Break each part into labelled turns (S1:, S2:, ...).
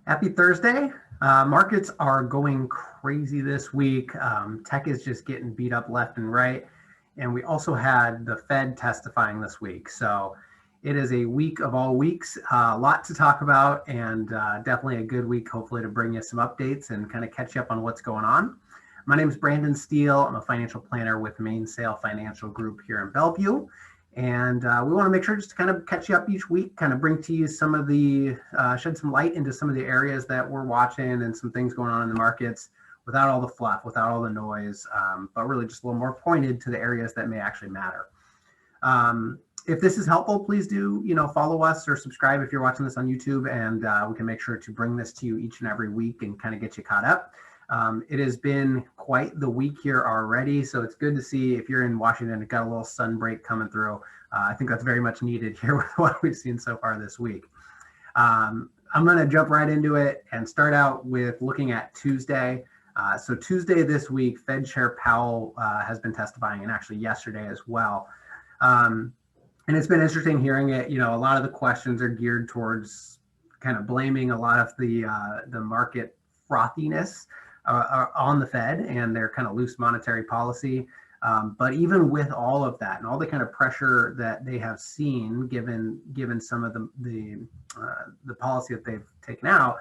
S1: Happy Thursday. Markets are going crazy this week. Tech is just getting beat up left and right. And we also had the Fed testifying this week. So it is a week of all weeks, a lot to talk about, and definitely a good week, hopefully, to bring you some updates and kind of catch you up on what's going on. My name is Brandon Steele. I'm a financial planner with Mainsail Financial Group here in Bellevue. And we want to make sure just to kind of catch you up each week, kind of bring to you some of the, shed some light into some of the areas that we're watching and some things going on in the markets without all the fluff, without all the noise, but really just a little more pointed to the areas that may actually matter. If this is helpful, please do, follow us or subscribe if you're watching this on YouTube, and we can make sure to bring this to you each and every week and kind of get you caught up. It has been quite the week here already, so it's good to see if you're in Washington, it got a little sun break coming through. I think that's very much needed here with what we've seen so far this week. I'm going to jump right into it and start out with looking at Tuesday. So Tuesday this week, Fed Chair Powell has been testifying, and actually yesterday as well. And it's been interesting hearing it. A lot of the questions are geared towards kind of blaming a lot of the market frothiness on the Fed and their kind of loose monetary policy. But even with all of that and all the kind of pressure that they have seen, given some of the policy that they've taken out,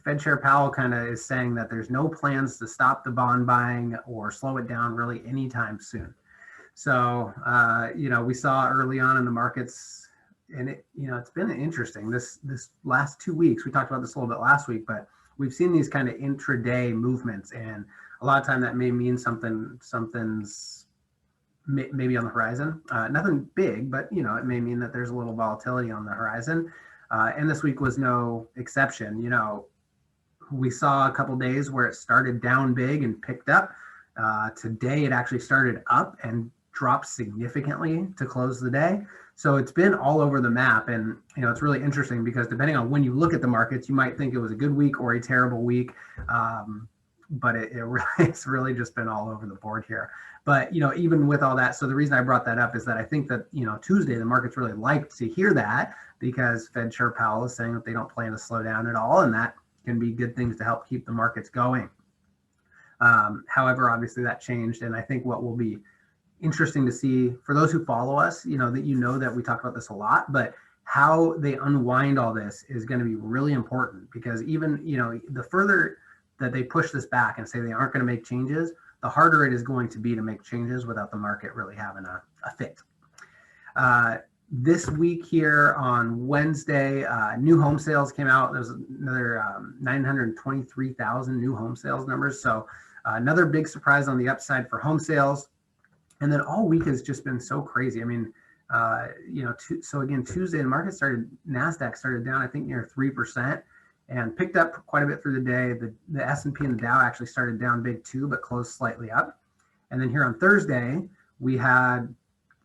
S1: Fed Chair Powell kind of is saying that there's no plans to stop the bond buying or slow it down really anytime soon. So, we saw early on in the markets, and it's been interesting this last 2 weeks. We talked about this a little bit last week, but we've seen these kind of intraday movements, and a lot of time that may mean something's maybe on the horizon. Nothing big, but it may mean that there's a little volatility on the horizon. And this week was no exception. We saw a couple days where it started down big and picked up. Today it actually started up and dropped significantly to close the day. So it's been all over the map, and it's really interesting because depending on when you look at the markets, you might think it was a good week or a terrible week, but it's really just been all over the board here. But even with all that, so the reason I brought that up is that I think that Tuesday the markets really liked to hear that because Fed Chair Powell is saying that they don't plan to slow down at all, and that can be good things to help keep the markets going. However, obviously that changed, and I think what will be interesting to see for those who follow us, that we talk about this a lot, but how they unwind all this is going to be really important because even, the further that they push this back and say they aren't going to make changes, the harder it is going to be to make changes without the market really having a fit. This week here on Wednesday, new home sales came out. There was another 923,000 new home sales numbers. So another big surprise on the upside for home sales. And then all week has just been so crazy. I mean, so again, Tuesday, the market NASDAQ started down, I think near 3% and picked up quite a bit through the day. The S&P and the Dow actually started down big too, but closed slightly up. And then here on Thursday, we had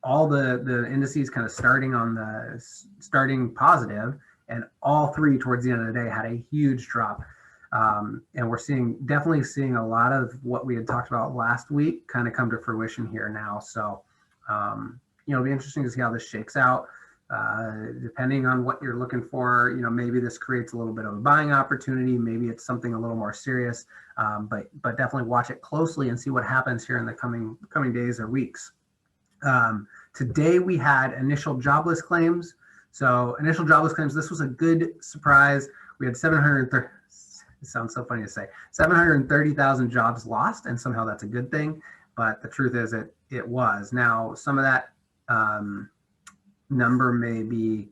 S1: all the indices kind of starting positive, and all three towards the end of the day had a huge drop. And we're definitely seeing a lot of what we had talked about last week kind of come to fruition here now. So, it'll be interesting to see how this shakes out. Depending on what you're looking for, maybe this creates a little bit of a buying opportunity. Maybe it's something a little more serious, but definitely watch it closely and see what happens here in the coming days or weeks. Today we had initial jobless claims. So initial jobless claims, this was a good surprise. We had 730. It sounds so funny to say 730,000 jobs lost, and somehow that's a good thing. But the truth is it was. Now, some of that number may be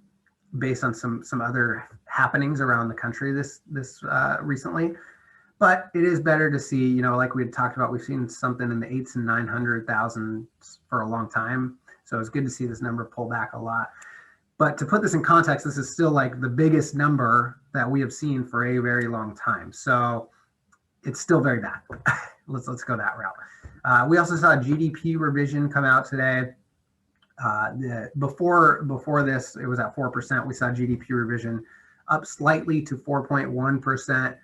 S1: based on some other happenings around the country this recently. But it is better to see, like we had talked about, we've seen something in the 800,000 and 900,000 for a long time. So it's good to see this number pull back a lot. But to put this in context, this is still like the biggest number that we have seen for a very long time. So it's still very bad. Let's go that route. We also saw a GDP revision come out today. Before this, it was at 4%. We saw GDP revision up slightly to 4.1%.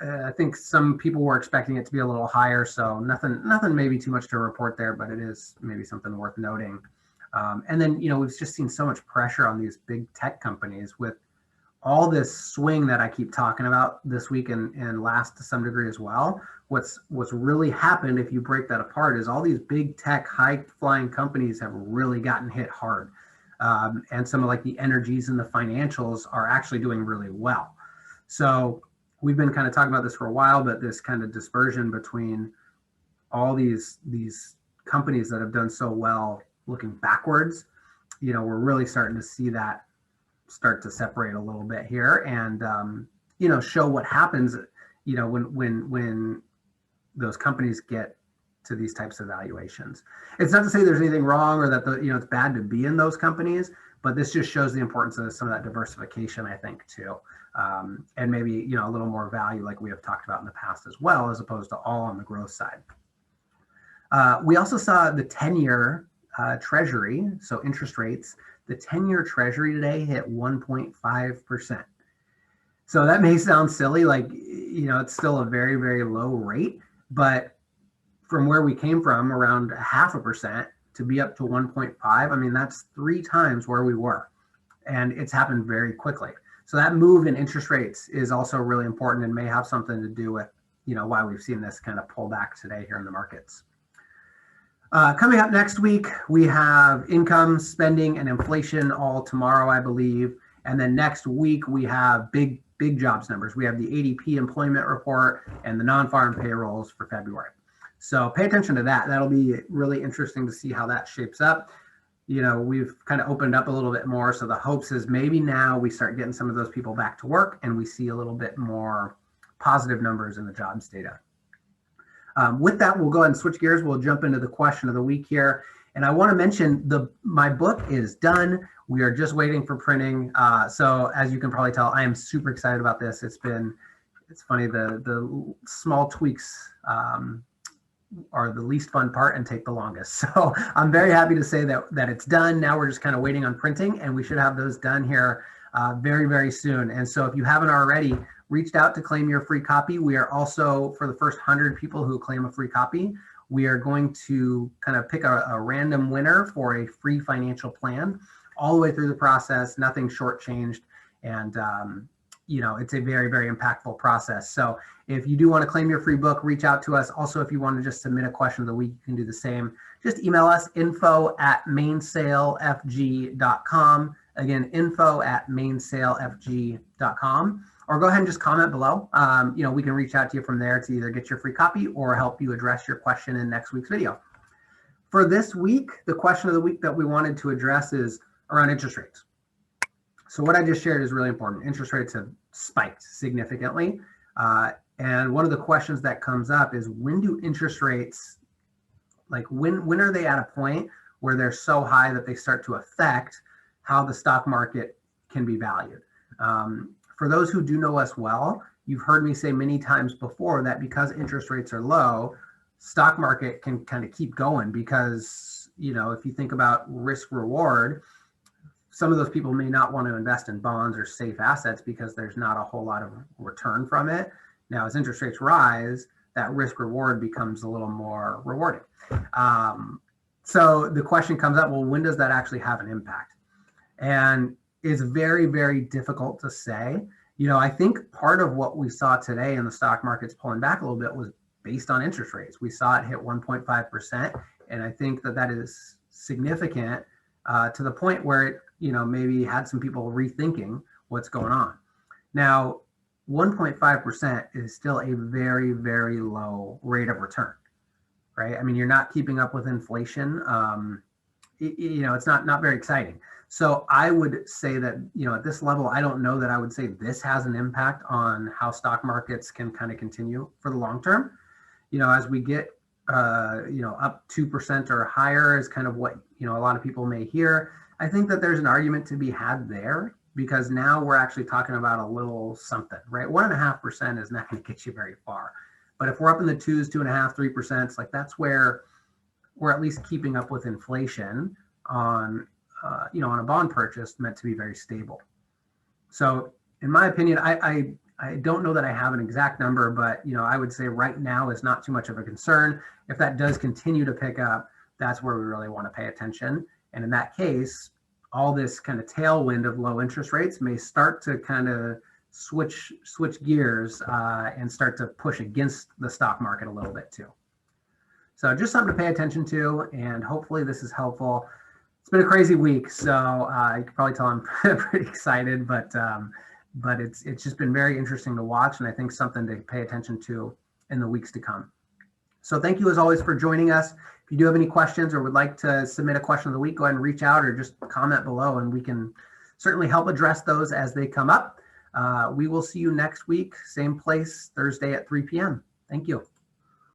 S1: I think some people were expecting it to be a little higher, so nothing maybe too much to report there, but it is maybe something worth noting. And then, we've just seen so much pressure on these big tech companies with all this swing that I keep talking about this week and last to some degree as well, what's really happened, if you break that apart, is all these big tech, high flying companies have really gotten hit hard. And some of like the energies and the financials are actually doing really well. So we've been kind of talking about this for a while, but this kind of dispersion between all these companies that have done so well looking backwards, we're really starting to see that start to separate a little bit here, and show what happens when those companies get to these types of valuations. It's not to say there's anything wrong or that it's bad to be in those companies, but this just shows the importance of some of that diversification, I think, too, and maybe a little more value like we have talked about in the past as well, as opposed to all on the growth side. We also saw the 10-year Treasury, so interest rates. The 10-year Treasury today hit 1.5%. So that may sound silly, like, it's still a very, very low rate, but from where we came from, around 0.5%, to be up to 1.5, I mean, that's 3 times where we were. And it's happened very quickly. So that move in interest rates is also really important and may have something to do with, why we've seen this kind of pull back today here in the markets. Coming up next week, we have income, spending, and inflation all tomorrow, I believe. And then next week, we have big jobs numbers. We have the ADP employment report and the non-farm payrolls for February. So pay attention to that. That'll be really interesting to see how that shapes up. We've kind of opened up a little bit more. So the hopes is maybe now we start getting some of those people back to work and we see a little bit more positive numbers in the jobs data. With that, we'll go ahead and switch gears. We'll jump into the question of the week here. And I want to mention my book is done. We are just waiting for printing. So as you can probably tell, I am super excited about this. It's funny, the small tweaks are the least fun part and take the longest. So I'm very happy to say that it's done. Now we're just kind of waiting on printing, and we should have those done here very, very soon. And so if you haven't already reached out to claim your free copy, we are also, for the first 100 people who claim a free copy, we are going to kind of pick a random winner for a free financial plan all the way through the process, nothing shortchanged. And, it's a very, very impactful process. So if you do want to claim your free book, reach out to us. Also, if you want to just submit a question of the week, you can do the same. Just email us, info@mainsailfg.com. Again, info@mainsailfg.com. Or go ahead and just comment below. We can reach out to you from there to either get your free copy or help you address your question in next week's video. For this week, the question of the week that we wanted to address is around interest rates. So what I just shared is really important. Interest rates have spiked significantly. And one of the questions that comes up is, when do interest rates, like when are they at a point where they're so high that they start to affect how the stock market can be valued? For those who do know us well, you've heard me say many times before that because interest rates are low, stock market can kind of keep going because, if you think about risk reward, some of those people may not want to invest in bonds or safe assets because there's not a whole lot of return from it. Now, as interest rates rise, that risk reward becomes a little more rewarding. So the question comes up, well, when does that actually have an impact? And it's very, very difficult to say. I think part of what we saw today in the stock markets pulling back a little bit was based on interest rates. We saw it hit 1.5%. And I think that is significant to the point where it, maybe had some people rethinking what's going on. Now, 1.5% is still a very, very low rate of return, right? I mean, you're not keeping up with inflation. It's not very exciting. So I would say that, at this level, I don't know that I would say this has an impact on how stock markets can kind of continue for the long term. As we get, up 2% or higher is kind of what, a lot of people may hear. I think that there's an argument to be had there because now we're actually talking about a little something, right? 1.5% is not going to get you very far. But if we're up in the 2s, 2.5%, 3%, it's like that's where we're at least keeping up with inflation on a bond purchase meant to be very stable. So in my opinion, I don't know that I have an exact number, but I would say right now is not too much of a concern. If that does continue to pick up, that's where we really want to pay attention. And in that case, all this kind of tailwind of low interest rates may start to kind of switch gears and start to push against the stock market a little bit too. So just something to pay attention to, and hopefully this is helpful. It's been a crazy week, so you can probably tell I'm pretty excited, but it's just been very interesting to watch, and I think something to pay attention to in the weeks to come. So thank you as always for joining us. If you do have any questions or would like to submit a question of the week, go ahead and reach out or just comment below, and we can certainly help address those as they come up. We will see you next week, same place, Thursday at 3 p.m. Thank you.